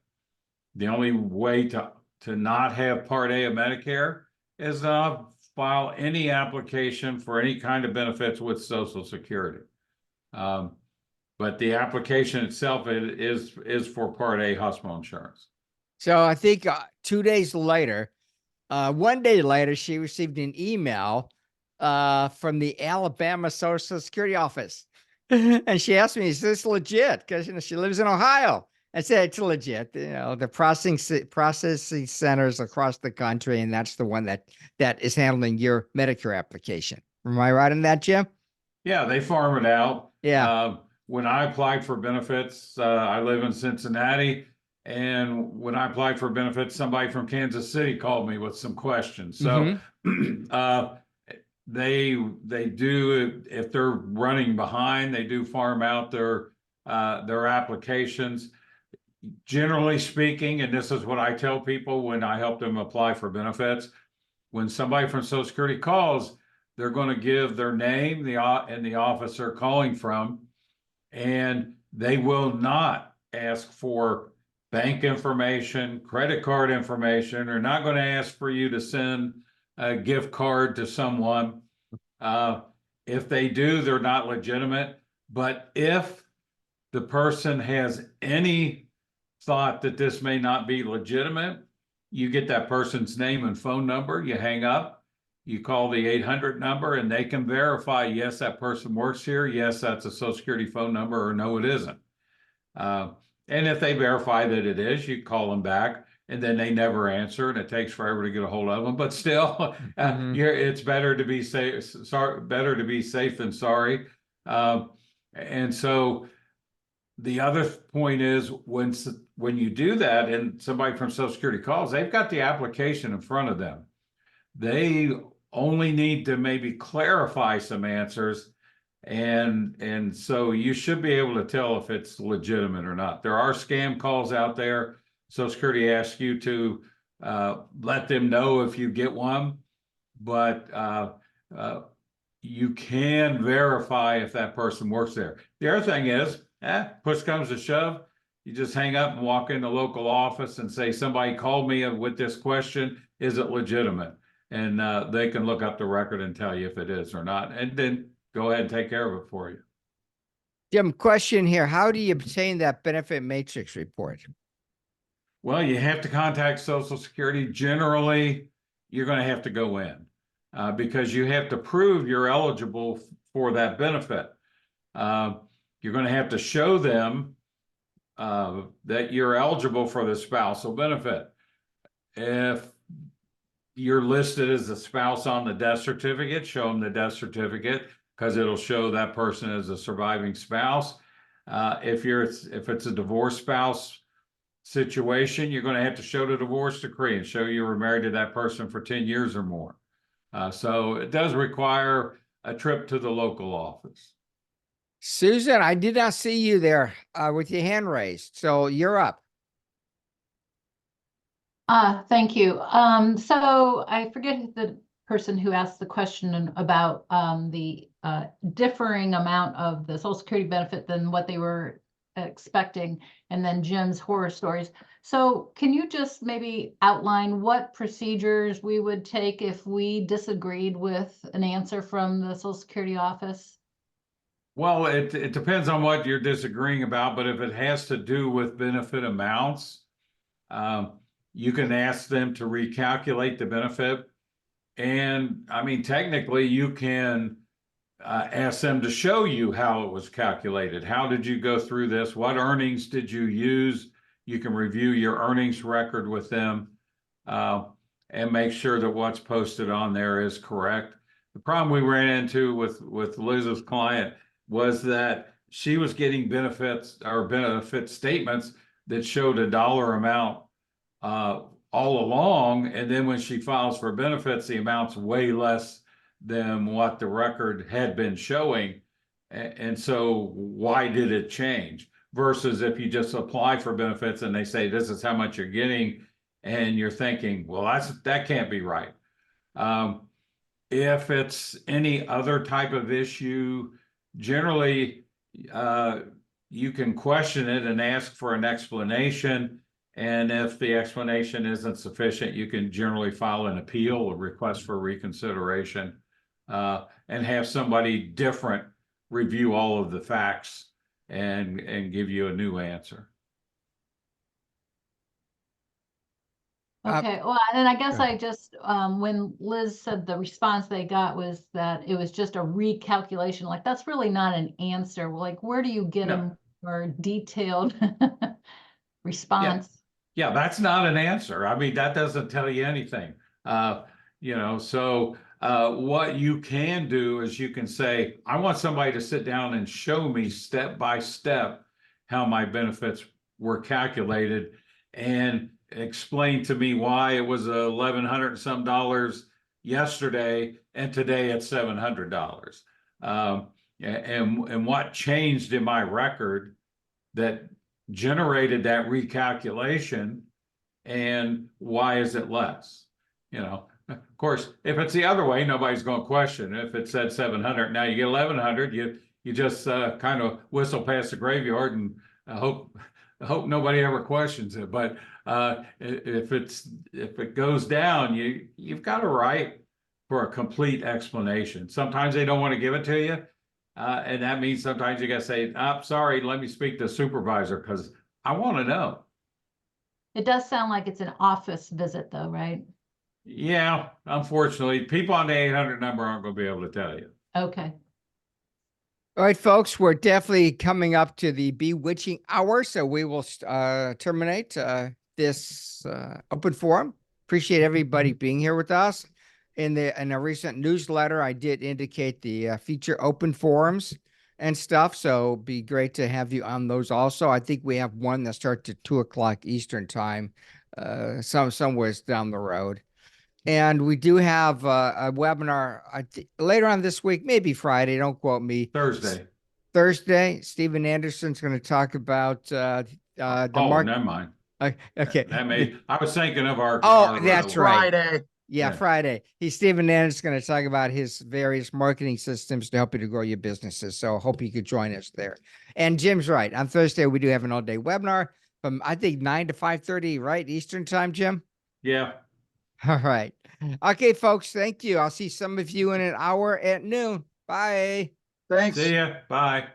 The only way to not have Part A of Medicare is to file any application for any kind of benefits with Social Security. But the application itself is for Part A hospital insurance. So I think 2 days later, 1 day later, she received an email from the Alabama Social Security office. And she asked me, is this legit? Because she lives in Ohio. I said, it's legit. The processing centers across the country, and that's the one that is handling your Medicare application. Am I right on that, Jim? Yeah, they farm it out. Yeah. When I applied for benefits, I live in Cincinnati. And when I applied for benefits, somebody from Kansas City called me with some questions. So they do, if they're running behind, they do farm out their applications. Generally speaking, and this is what I tell people when I help them apply for benefits, when somebody from Social Security calls, they're going to give their name and the office they're calling from, and they will not ask for bank information, credit card information. They're not going to ask for you to send a gift card to someone. If they do, they're not legitimate. But if the person has any thought that this may not be legitimate, you get that person's name and phone number, you hang up, you call the 800 number, and they can verify, yes, that person works here, yes, that's a Social Security phone number, or no, it isn't. And if they verify that it is, you call them back, and then they never answer, and it takes forever to get a hold of them. But still, it's better to be safe. Better to be safe than sorry. And so the other point is when you do that, and somebody from Social Security calls, they've got the application in front of them. They only need to maybe clarify some answers. And so you should be able to tell if it's legitimate or not. There are scam calls out there. Social Security asks you to let them know if you get one, but you can verify if that person works there. The other thing is, push comes to shove, you just hang up and walk in the local office and say, somebody called me with this question, is it legitimate? And they can look up the record and tell you if it is or not. And then go ahead and take care of it for you. Jim, question here. How do you obtain that benefit matrix report? Well, you have to contact Social Security. Generally, you're going to have to go in because you have to prove you're eligible for that benefit. You're going to have to show them that you're eligible for the spousal benefit. If you're listed as a spouse on the death certificate, show them the death certificate. because it'll show that person as a surviving spouse. If it's a divorced spouse situation, you're going to have to show the divorce decree and show you were married to that person for 10 years or more. So it does require a trip to the local office. Susan, I did not see you there with your hand raised, so you're up. Thank you. So I forget the person who asked the question about the differing amount of the Social Security benefit than what they were expecting, and then Jim's horror stories. So can you just maybe outline what procedures we would take if we disagreed with an answer from the Social Security office? Well, it depends on what you're disagreeing about, but if it has to do with benefit amounts, you can ask them to recalculate the benefit. And I mean, technically, you can ask them to show you how it was calculated. How did you go through this? What earnings did you use? You can review your earnings record with them and make sure that what's posted on there is correct. The problem we ran into with Liz's client was that she was getting benefits or benefit statements that showed a dollar amount all along. And then when she files for benefits, the amount's way less than what the record had been showing. And so why did it change? Versus if you just apply for benefits and they say, this is how much you're getting. And you're thinking, well, that can't be right. If it's any other type of issue, generally, you can question it and ask for an explanation. And if the explanation isn't sufficient, you can generally file an appeal, a request for reconsideration, and have somebody different review all of the facts and give you a new answer. Okay, well, and I guess I just, when Liz said the response they got was that it was just a recalculation, like that's really not an answer. Like, where do you get a more detailed response? Yeah, that's not an answer. I mean, that doesn't tell you anything. So what you can do is you can say, I want somebody to sit down and show me step by step how my benefits were calculated and explain to me why it was $1,100 and some yesterday and today it's $700. And what changed in my record that generated that recalculation, and why is it less? Of course, if it's the other way, nobody's going to question. If it said 700, now you get 1,100, you just kind of whistle past the graveyard and hope nobody ever questions it. But if it goes down, you've got a right for a complete explanation. Sometimes they don't want to give it to you. And that means sometimes you got to say, sorry, let me speak to the supervisor because I want to know. It does sound like it's an office visit though, right? Yeah, unfortunately, people on the 800 number aren't going to be able to tell you. Okay. All right, folks, we're definitely coming up to the bewitching hour, so we will terminate this open forum. Appreciate everybody being here with us. In a recent newsletter, I did indicate the future open forums and stuff, so it'd be great to have you on those also. I think we have one that starts at 2:00 Eastern time, somewhere down the road. And we do have a webinar later on this week, maybe Friday, don't quote me. Thursday, Stephen Anderson's going to talk about the market. Never mind. Okay. I was thinking of our. That's right. Friday. Yeah, Friday. Stephen Anderson's going to talk about his various marketing systems to help you to grow your businesses. So I hope you could join us there. And Jim's right. On Thursday, we do have an all-day webinar from, I think, 9 to 5:30, right? Eastern time, Jim? Yeah. All right. Okay, folks. Thank you. I'll see some of you in an hour at noon. Bye. Thanks. See ya. Bye.